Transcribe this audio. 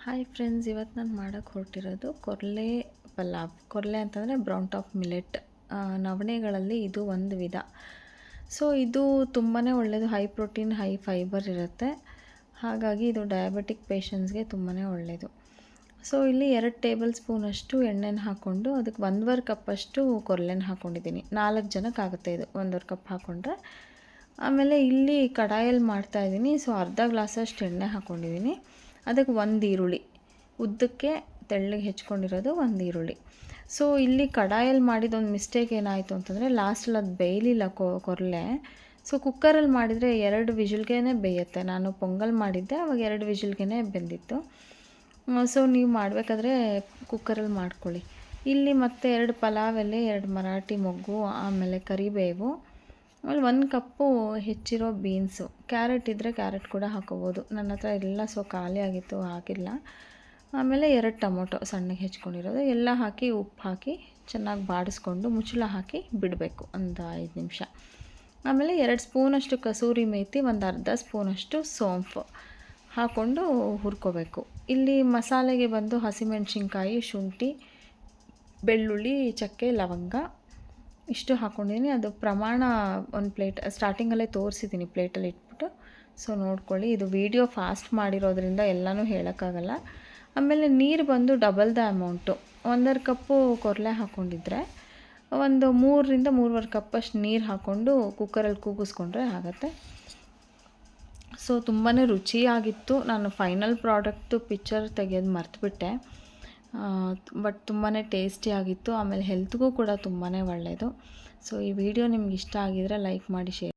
Hi friends, ಇವತ್ತು ನಾನು ಮಾಡೋಕ್ಕೆ ಹೊರಟಿರೋದು ಕೊರ್ಲೆ ಪಲಾವ್. ಕೊರ್ಲೆ ಅಂತಂದರೆ ಬ್ರೌನ್ ಟಾಪ್ ಮಿಲೆಟ್. ನವಣೆಗಳಲ್ಲಿ ಇದು ಒಂದು ವಿಧ. ಸೊ ಇದು ತುಂಬಾ ಒಳ್ಳೆಯದು, ಹೈ ಪ್ರೋಟೀನ್ ಹೈ ಫೈಬರ್ ಇರುತ್ತೆ. ಹಾಗಾಗಿ ಇದು ಡಯಾಬಿಟಿಕ್ ಪೇಷಂಟ್ಸ್ಗೆ ತುಂಬಾ ಒಳ್ಳೆಯದು. ಸೊ ಇಲ್ಲಿ 2 ಟೇಬಲ್ ಸ್ಪೂನಷ್ಟು ಎಣ್ಣೆನ ಹಾಕ್ಕೊಂಡು ಅದಕ್ಕೆ 1.5 ಕಪ್ಪಷ್ಟು ಕೊರ್ಲೆನ ಹಾಕ್ಕೊಂಡಿದ್ದೀನಿ. 4 ಜನಕ್ಕಾಗುತ್ತೆ ಇದು 1.5 ಕಪ್ ಹಾಕ್ಕೊಂಡ್ರೆ. ಆಮೇಲೆ ಇಲ್ಲಿ ಕಡಾಯಲ್ಲಿ ಮಾಡ್ತಾಯಿದ್ದೀನಿ. ಸೊ ಅರ್ಧ ಗ್ಲಾಸಷ್ಟು ಎಣ್ಣೆ ಹಾಕ್ಕೊಂಡಿದ್ದೀನಿ. ಅದಕ್ಕೆ 1 ಈರುಳ್ಳಿ, ಉದ್ದಕ್ಕೆ ತೆಳ್ಳಗೆ ಹೆಚ್ಕೊಂಡಿರೋದು 1 ಈರುಳ್ಳಿ. ಸೊ ಇಲ್ಲಿ ಕಡಾಯಲ್ಲಿ ಮಾಡಿದೊಂದು ಮಿಸ್ಟೇಕ್ ಏನಾಯಿತು ಅಂತಂದರೆ ಲಾಸ್ಟಲ್ಲಿ ಅದು ಬೇಯಲಿಲ್ಲ ಕೊರಲೆ. ಸೊ ಕುಕ್ಕರಲ್ಲಿ ಮಾಡಿದರೆ 2 ವಿಷಲ್ಗೆ ಬೇಯುತ್ತೆ. ನಾನು ಪೊಂಗಲ್ ಮಾಡಿದ್ದೆ, ಅವಾಗ 2 ವಿಷಲ್ಗೆ ಬೆಂದಿತ್ತು. ಸೊ ನೀವು ಮಾಡಬೇಕಾದ್ರೆ ಕುಕ್ಕರಲ್ಲಿ ಮಾಡ್ಕೊಳ್ಳಿ. ಇಲ್ಲಿ ಮತ್ತು 2 ಪಲಾವ್ ಎಲೆ, 2 ಮರಾಠಿ ಮೊಗ್ಗು, ಆಮೇಲೆ ಕರಿಬೇವು, ಆಮೇಲೆ 1 ಕಪ್ಪು ಹೆಚ್ಚಿರೋ ಬೀನ್ಸು. ಕ್ಯಾರೆಟ್ ಇದ್ದರೆ ಕ್ಯಾರೆಟ್ ಕೂಡ ಹಾಕೋಬೋದು. ನನ್ನ ಹತ್ರ ಎಲ್ಲ ಖಾಲಿ ಆಗಿತ್ತು, ಹಾಕಿಲ್ಲ. ಆಮೇಲೆ 2 ಟೊಮೊಟೊ ಸಣ್ಣಗೆ ಹೆಚ್ಕೊಂಡಿರೋದು ಎಲ್ಲ ಹಾಕಿ ಉಪ್ಪು ಹಾಕಿ ಚೆನ್ನಾಗಿ ಬಾಡಿಸ್ಕೊಂಡು ಮುಚ್ಚಳ ಹಾಕಿ ಬಿಡಬೇಕು ಒಂದು 5 ನಿಮಿಷ. ಆಮೇಲೆ 2 ಸ್ಪೂನಷ್ಟು ಕಸೂರಿ ಮೇಥಿ, ಒಂದು ಅರ್ಧ ಸ್ಪೂನಷ್ಟು ಸೋಂಪು ಹಾಕ್ಕೊಂಡು ಹುರ್ಕೋಬೇಕು. ಇಲ್ಲಿ ಮಸಾಲೆಗೆ ಬಂದು ಹಸಿಮೆಣ್ಸಿನ್ಕಾಯಿ, ಶುಂಠಿ, ಬೆಳ್ಳುಳ್ಳಿ, ಚಕ್ಕೆ, ಲವಂಗ ಇಷ್ಟು ಹಾಕ್ಕೊಂಡಿದ್ದೀನಿ. ಅದು ಪ್ರಮಾಣ ಒಂದು ಪ್ಲೇಟ್ ಸ್ಟಾರ್ಟಿಂಗಲ್ಲೇ ತೋರಿಸಿದ್ದೀನಿ, ಪ್ಲೇಟಲ್ಲಿ ಇಟ್ಬಿಟ್ಟು. ಸೊ ನೋಡ್ಕೊಳ್ಳಿ. ಇದು ವಿಡಿಯೋ ಫಾಸ್ಟ್ ಮಾಡಿರೋದ್ರಿಂದ ಎಲ್ಲನೂ ಹೇಳೋಕ್ಕಾಗಲ್ಲ. ಆಮೇಲೆ ನೀರು ಬಂದು ಡಬಲ್ ದ ಅಮೌಂಟು. 1.5 ಕಪ್ಪು ಕೊರಲೆ ಹಾಕ್ಕೊಂಡಿದ್ರೆ ಒಂದು 3ರಿಂದ 3.5 ಕಪ್ಪಷ್ಟು ನೀರು ಹಾಕ್ಕೊಂಡು ಕುಕ್ಕರಲ್ಲಿ ಕೂಗಿಸ್ಕೊಂಡ್ರೆ ಆಗುತ್ತೆ. ಸೊ ತುಂಬಾ ರುಚಿಯಾಗಿತ್ತು. ನಾನು ಫೈನಲ್ ಪ್ರಾಡಕ್ಟು ಪಿಕ್ಚರ್ ತೆಗೆಯೋದು ಮರ್ತುಬಿಟ್ಟೆ. ಬಟ್ ತುಂಬಾ ಟೇಸ್ಟಿಯಾಗಿತ್ತು. ಆಮೇಲೆ ಹೆಲ್ತ್ಗೂ ಕೂಡ ತುಂಬಾ ಒಳ್ಳೆಯದು. ಸೊ ಈ ವಿಡಿಯೋ ನಿಮ್ಗೆ ಇಷ್ಟ ಆಗಿದರೆ ಲೈಕ್ ಮಾಡಿ, ಶೇರ್